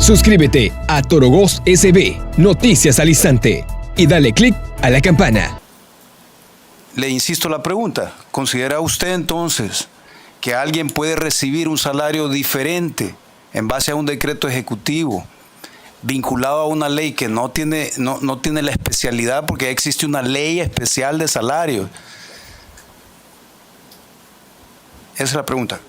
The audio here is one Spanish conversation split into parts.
Suscríbete a Torogós SB, Noticias al Instante, y dale clic a la campana. Le insisto la pregunta, ¿considera usted entonces que alguien puede recibir un salario diferente en base a un decreto ejecutivo vinculado a una ley que no tiene la especialidad, porque ya existe una ley especial de salarios? Esa es la pregunta.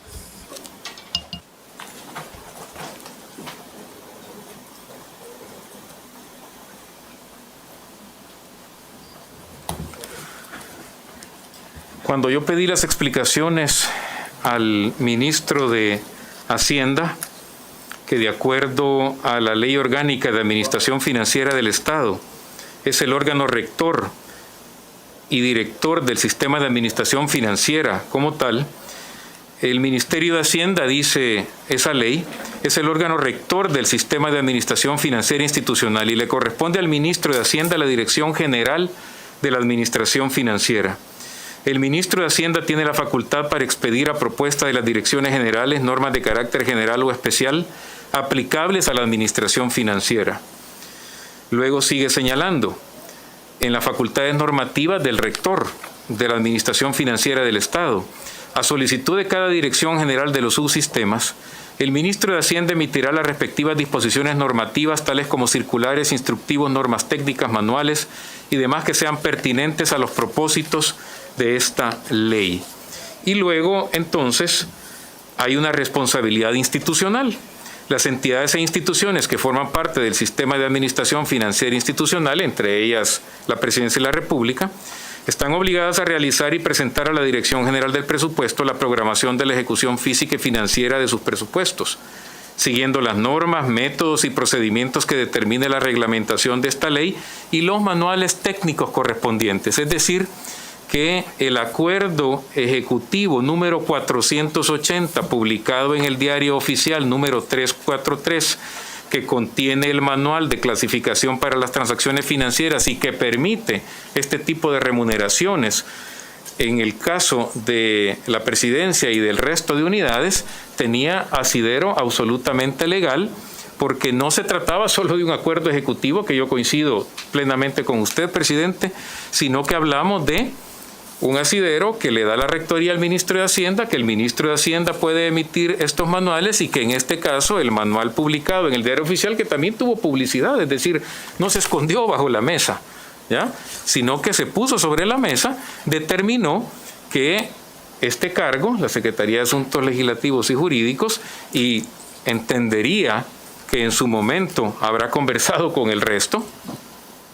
Cuando yo pedí las explicaciones al ministro de Hacienda, que de acuerdo a la Ley Orgánica de Administración Financiera del Estado, es el órgano rector y director del sistema de administración financiera como tal, el Ministerio de Hacienda, dice esa ley, es el órgano rector del sistema de administración financiera institucional y le corresponde al ministro de Hacienda la Dirección General de la Administración Financiera. El ministro de Hacienda tiene la facultad para expedir a propuesta de las direcciones generales normas de carácter general o especial aplicables a la administración financiera. Luego sigue señalando, en las facultades normativas del rector de la Administración Financiera del Estado, a solicitud de cada dirección general de los subsistemas, el ministro de Hacienda emitirá las respectivas disposiciones normativas, tales como circulares, instructivos, normas técnicas, manuales y demás que sean pertinentes a los propósitos de esta ley. Y luego, entonces, hay una responsabilidad institucional. Las entidades e instituciones que forman parte del sistema de administración financiera institucional, entre ellas la Presidencia de la República, están obligadas a realizar y presentar a la Dirección General del Presupuesto la programación de la ejecución física y financiera de sus presupuestos, siguiendo las normas, métodos y procedimientos que determine la reglamentación de esta ley y los manuales técnicos correspondientes. Es decir, que el acuerdo ejecutivo número 480, publicado en el Diario Oficial número 343, que contiene el manual de clasificación para las transacciones financieras y que permite este tipo de remuneraciones, en el caso de la presidencia y del resto de unidades, tenía asidero absolutamente legal, porque no se trataba solo de un acuerdo ejecutivo, que yo coincido plenamente con usted, presidente, sino que hablamos de un asidero que le da la rectoría al ministro de Hacienda, que el ministro de Hacienda puede emitir estos manuales y que en este caso el manual publicado en el Diario Oficial, que también tuvo publicidad, es decir, no se escondió bajo la mesa, ¿ya?, sino que se puso sobre la mesa, determinó que este cargo, la Secretaría de Asuntos Legislativos y Jurídicos, y entendería que en su momento habrá conversado con el resto,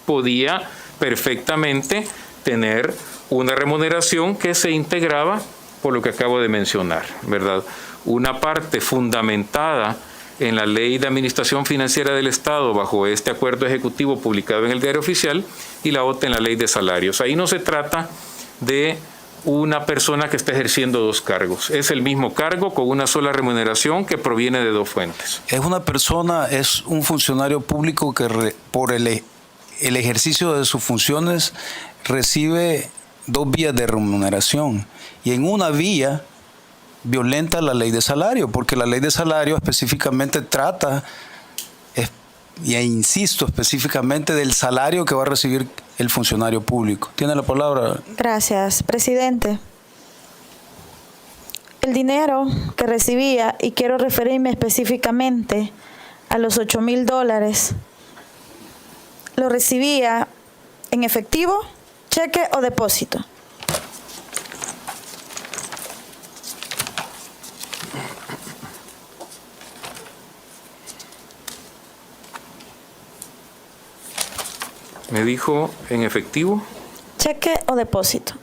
podía perfectamente tener una remuneración que se integraba por lo que acabo de mencionar, ¿verdad? Una parte fundamentada en la Ley de Administración Financiera del Estado bajo este acuerdo ejecutivo publicado en el Diario Oficial y la otra en la Ley de Salarios. Ahí no se trata de una persona que está ejerciendo dos cargos. Es el mismo cargo con una sola remuneración que proviene de dos fuentes. Es una persona, es un funcionario público que por el ejercicio de sus funciones recibe dos vías de remuneración, y en una vía violenta la ley de salario, porque la ley de salario específicamente trata, y insisto, específicamente del salario que va a recibir el funcionario público. Tiene la palabra. Gracias, presidente. El dinero que recibía, y quiero referirme específicamente a los $8,000, lo recibía en efectivo, cheque o depósito. Me dijo en efectivo. Cheque o depósito.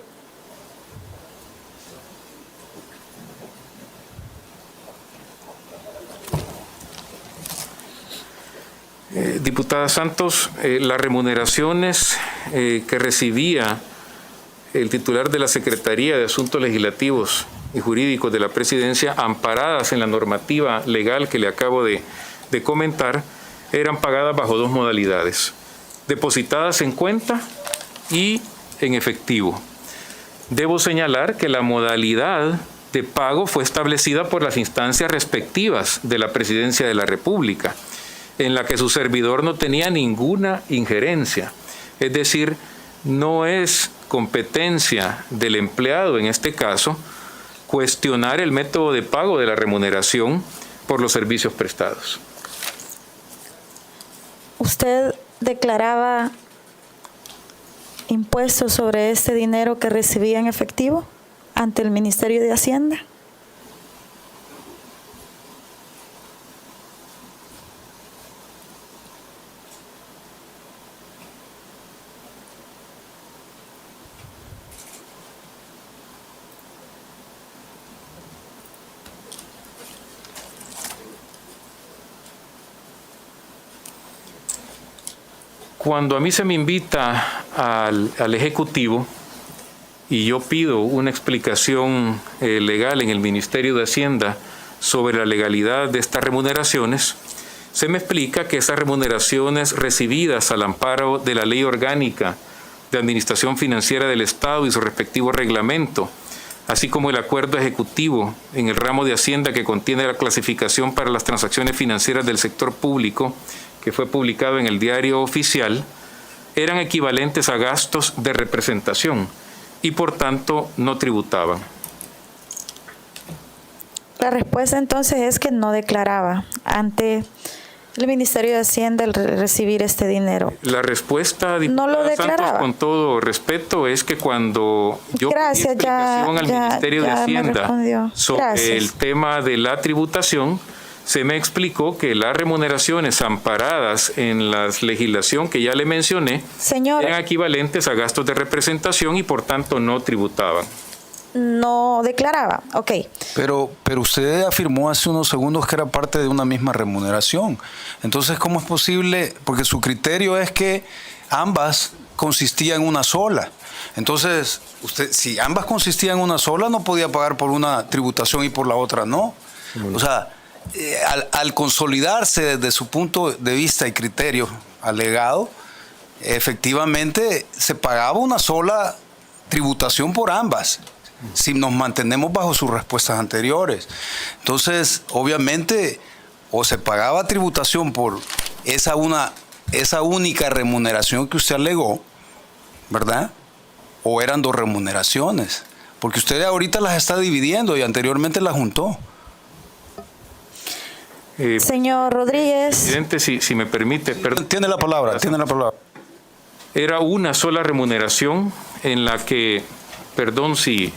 Diputada Santos, las remuneraciones que recibía el titular de la Secretaría de Asuntos Legislativos y Jurídicos de la Presidencia, amparadas en la normativa legal que le acabo de comentar, eran pagadas bajo dos modalidades: depositadas en cuenta y en efectivo. Debo señalar que la modalidad de pago fue establecida por las instancias respectivas de la Presidencia de la República. en la que su servidor no tenía ninguna injerencia. Es decir, no es competencia del empleado, en este caso, cuestionar el método de pago de la remuneración por los servicios prestados. ¿Usted declaraba impuestos sobre este dinero que recibía en efectivo ante el Ministerio de Hacienda? Cuando a mí se me invita al Ejecutivo y yo pido una explicación legal en el Ministerio de Hacienda sobre la legalidad de estas remuneraciones, se me explica que esas remuneraciones recibidas al amparo de la Ley Orgánica de Administración Financiera del Estado y su respectivo reglamento, así como el acuerdo ejecutivo en el ramo de Hacienda que contiene la clasificación para las transacciones financieras del sector público, que fue publicado en el Diario Oficial, eran equivalentes a gastos de representación y por tanto no tributaban. La respuesta entonces es que no declaraba ante el Ministerio de Hacienda el recibir este dinero. La respuesta, no lo declaraba. Santos, con todo respeto, es que cuando yo pedí explicación al Ministerio de Hacienda sobre el tema de la tributación, se me explicó que las remuneraciones amparadas en la legislación que ya le mencioné eran equivalentes a gastos de representación y por tanto no tributaban. No declaraba, ok. Pero usted afirmó hace unos segundos que era parte de una misma remuneración. Entonces, ¿cómo es posible? Porque su criterio es que ambas consistían en una sola. Entonces, usted, si ambas consistían en una sola, no podía pagar por una tributación y por la otra no. O sea, al consolidarse desde su punto de vista y criterio alegado, efectivamente se pagaba una sola tributación por ambas, si nos mantenemos bajo sus respuestas anteriores. Entonces, obviamente, o se pagaba tributación por esa única remuneración que usted alegó, ¿verdad? O eran dos remuneraciones, porque usted ahorita las está dividiendo y anteriormente las juntó. Señor Rodríguez. Presidente, si me permite. Perdón. Tiene la palabra. Era una sola remuneración en la que, perdón si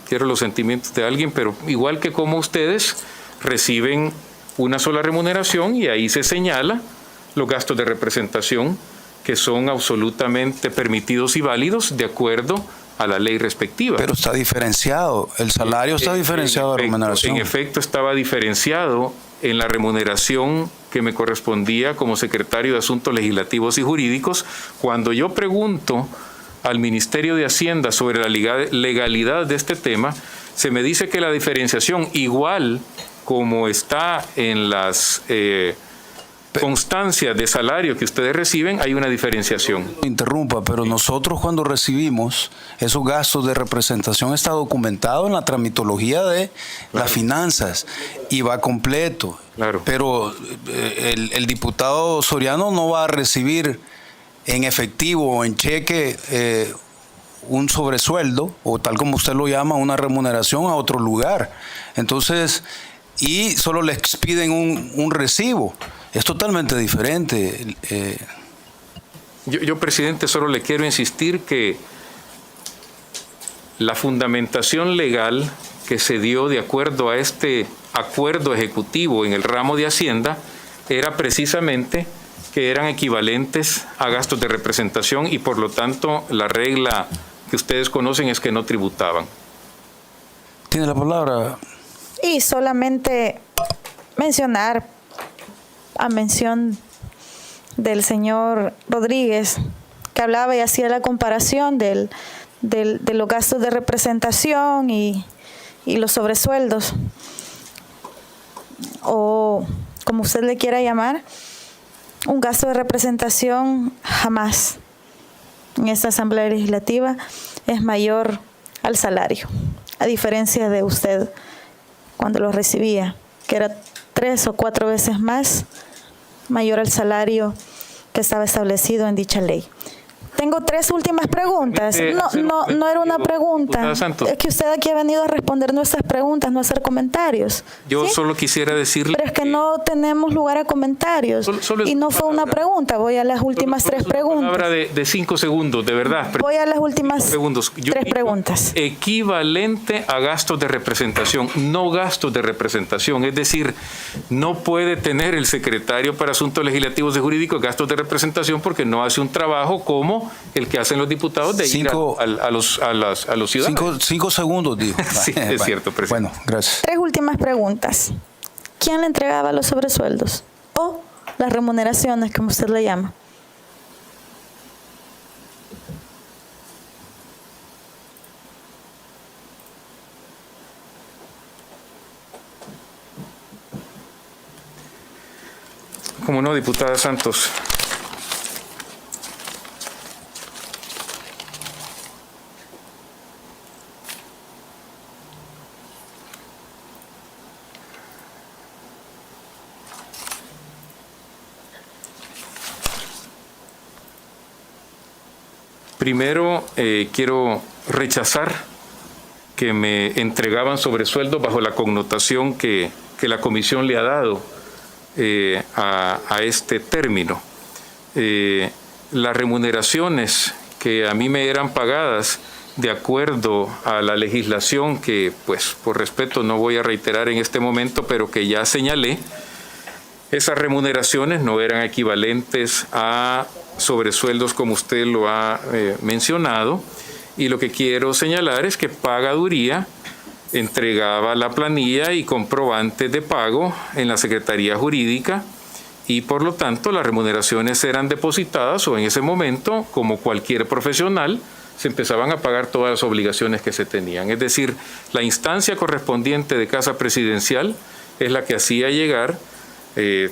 quiero los sentimientos de alguien, pero igual que como ustedes reciben una sola remuneración y ahí se señala los gastos de representación que son absolutamente permitidos y válidos de acuerdo a la ley respectiva. Pero está diferenciado, el salario está diferenciado de la remuneración. En efecto, estaba diferenciado en la remuneración que me correspondía como secretario de Asuntos Legislativos y Jurídicos. Cuando yo pregunto al Ministerio de Hacienda sobre la legalidad de este tema, se me dice que la diferenciación, igual como está en las constancias de salario que ustedes reciben, hay una diferenciación. Interrumpa, pero nosotros cuando recibimos esos gastos de representación está documentado en la tramitología de las finanzas y va completo. Claro. Pero el diputado Soriano no va a recibir en efectivo o en cheque un sobresueldo, o tal como usted lo llama, una remuneración a otro lugar. Entonces, y solo le expiden un recibo. Es totalmente diferente. Yo, presidente, solo le quiero insistir que la fundamentación legal que se dio de acuerdo a este acuerdo ejecutivo en el ramo de Hacienda era precisamente que eran equivalentes a gastos de representación y por lo tanto la regla que ustedes conocen es que no tributaban. Tiene la palabra. Y solamente mencionar, a mención del señor Rodríguez, que hablaba y hacía la comparación de los gastos de representación y los sobresueldos, o como usted le quiera llamar, un gasto de representación jamás en esta Asamblea Legislativa es mayor al salario, a diferencia de usted cuando lo recibía, que era 3 o 4 veces más mayor al salario que estaba establecido en dicha ley. Tengo 3 últimas preguntas. No era una pregunta. Es que usted aquí ha venido a responder nuestras preguntas, no a hacer comentarios. Yo ¿sí? solo quisiera decirle... Pero es que no tenemos lugar a comentarios. Y no fue una pregunta. Voy a las últimas 3 preguntas. Palabra de 5 segundos, de verdad. Voy a las últimas 3 3 preguntas. Equivalente a gastos de representación, no gastos de representación. Es decir, no puede tener el secretario para Asuntos Legislativos y Jurídicos gastos de representación porque no hace un trabajo como el que hacen los diputados de ir a los ciudadanos. 5 segundos, dijo. Sí, es cierto, presidente. Bueno, gracias. 3 últimas preguntas. ¿Quién le entregaba los sobresueldos? O las remuneraciones, como usted le llama. Como no, diputada Santos. Primero, quiero rechazar que me entregaban sobresueldos bajo la connotación que la comisión le ha dado a este término. Las remuneraciones que a mí me eran pagadas de acuerdo a la legislación que, pues, por respeto no voy a reiterar en este momento, pero que ya señalé, esas remuneraciones no eran equivalentes a sobresueldos como usted lo ha mencionado, y lo que quiero señalar es que Pagaduría entregaba la planilla y comprobante de pago en la Secretaría Jurídica y por lo tanto las remuneraciones eran depositadas o en ese momento, como cualquier profesional, se empezaban a pagar todas las obligaciones que se tenían. Es decir, la instancia correspondiente de Casa Presidencial es la que hacía llegar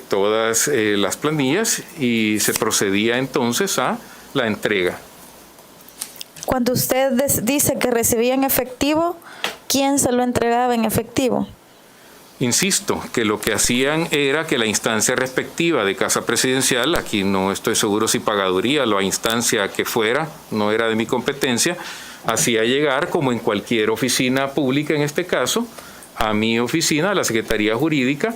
todas las planillas y se procedía entonces a la entrega. Cuando usted dice que recibía en efectivo, ¿quién se lo entregaba en efectivo? Insisto, que lo que hacían era que la instancia respectiva de Casa Presidencial, aquí no estoy seguro si Pagaduría o la instancia que fuera, no era de mi competencia, hacía llegar, como en cualquier oficina pública en este caso, a mi oficina, a la Secretaría Jurídica,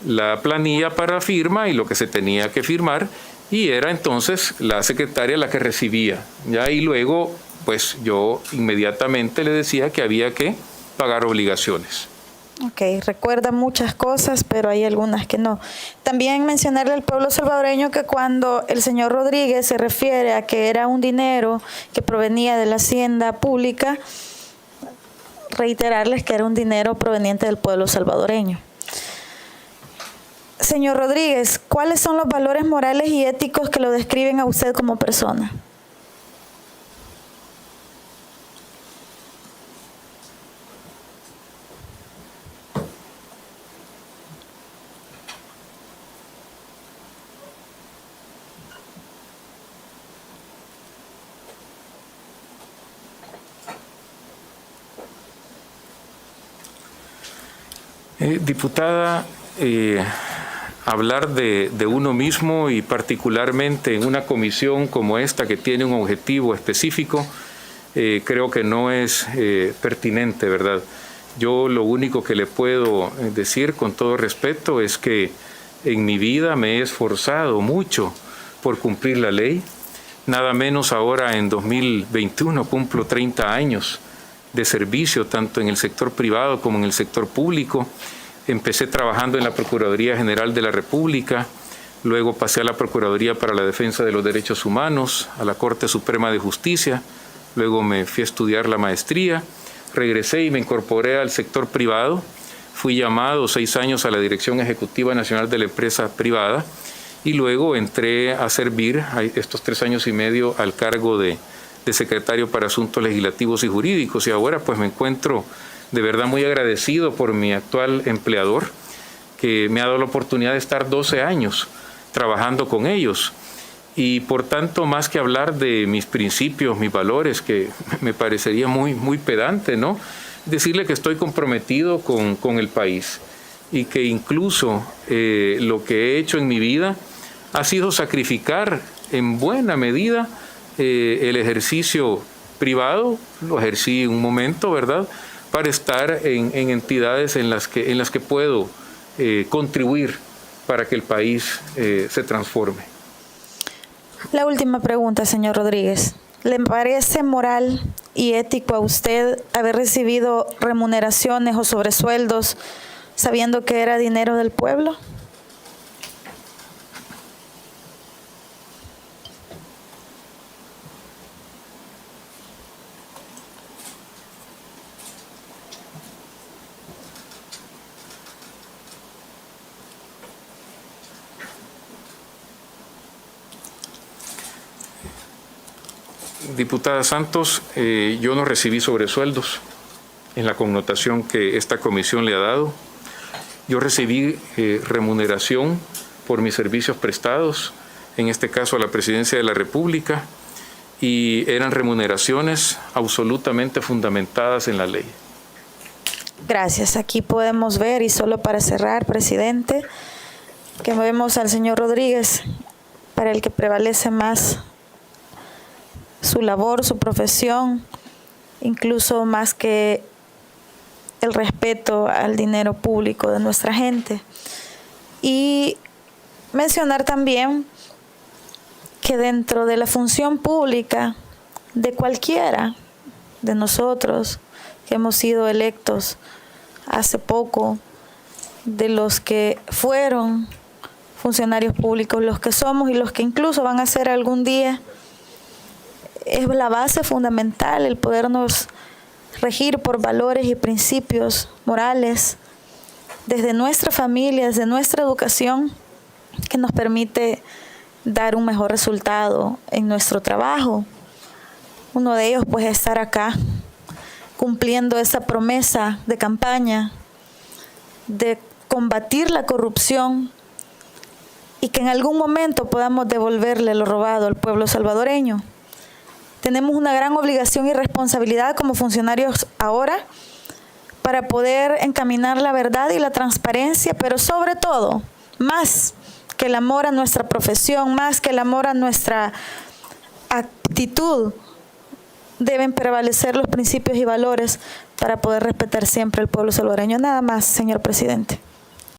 la planilla para firma y lo que se tenía que firmar, y era entonces la secretaria la que recibía. ¿Ya? Y luego, pues yo inmediatamente le decía que había que pagar obligaciones. Ok, recuerda muchas cosas, pero hay algunas que no. También mencionarle al pueblo salvadoreño que cuando el señor Rodríguez se refiere a que era un dinero que provenía de la hacienda pública, reiterarles que era un dinero proveniente del pueblo salvadoreño. Señor Rodríguez, ¿cuáles son los valores morales y éticos que lo describen a usted como persona? Diputada, hablar de uno mismo y particularmente en una comisión como esta que tiene un objetivo específico, creo que no es pertinente, ¿verdad? Yo lo único que le puedo decir con todo respeto es que en mi vida me he esforzado mucho por cumplir la ley, nada menos ahora en 2021 cumplo 30 años de servicio tanto en el sector privado como en el sector público. Empecé trabajando en la Procuraduría General de la República, luego pasé a la Procuraduría para la Defensa de los Derechos Humanos, a la Corte Suprema de Justicia, luego me fui a estudiar la maestría, regresé y me incorporé al sector privado, fui llamado 6 años a la Dirección Ejecutiva Nacional de la Empresa Privada y luego entré a servir estos 3 años y medio al cargo de secretario para Asuntos Legislativos y Jurídicos y ahora pues me encuentro de verdad muy agradecido por mi actual empleador que me ha dado la oportunidad de estar 12 años trabajando con ellos y por tanto más que hablar de mis principios, mis valores que me parecería muy pedante, ¿no? Decirle que estoy comprometido con el país y que incluso lo que he hecho en mi vida ha sido sacrificar en buena medida el ejercicio privado, lo ejercí un momento, ¿verdad?, para estar en entidades en las que puedo contribuir para que el país se transforme. La última pregunta, señor Rodríguez. ¿Le parece moral y ético a usted haber recibido remuneraciones o sobresueldos sabiendo que era dinero del pueblo? Diputada Santos, yo no recibí sobresueldos en la connotación que esta comisión le ha dado. Yo recibí remuneración por mis servicios prestados, en este caso a la Presidencia de la República, y eran remuneraciones absolutamente fundamentadas en la ley. Gracias. Aquí podemos ver, y solo para cerrar, presidente, que vemos al señor Rodríguez, para el que prevalece más su labor, su profesión, incluso más que el respeto al dinero público de nuestra gente. Y mencionar también que dentro de la función pública de cualquiera de nosotros que hemos sido electos hace poco, de los que fueron funcionarios públicos, los que somos y los que incluso van a ser algún día, es la base fundamental el podernos regir por valores y principios morales desde nuestra familia, desde nuestra educación, que nos permite dar un mejor resultado en nuestro trabajo. Uno de ellos, pues, es estar acá cumpliendo esa promesa de campaña de combatir la corrupción y que en algún momento podamos devolverle lo robado al pueblo salvadoreño. Tenemos una gran obligación y responsabilidad como funcionarios ahora para poder encaminar la verdad y la transparencia, pero sobre todo, más que el amor a nuestra profesión, más que el amor a nuestra actitud, deben prevalecer los principios y valores para poder respetar siempre al pueblo salvadoreño. Nada más, señor presidente.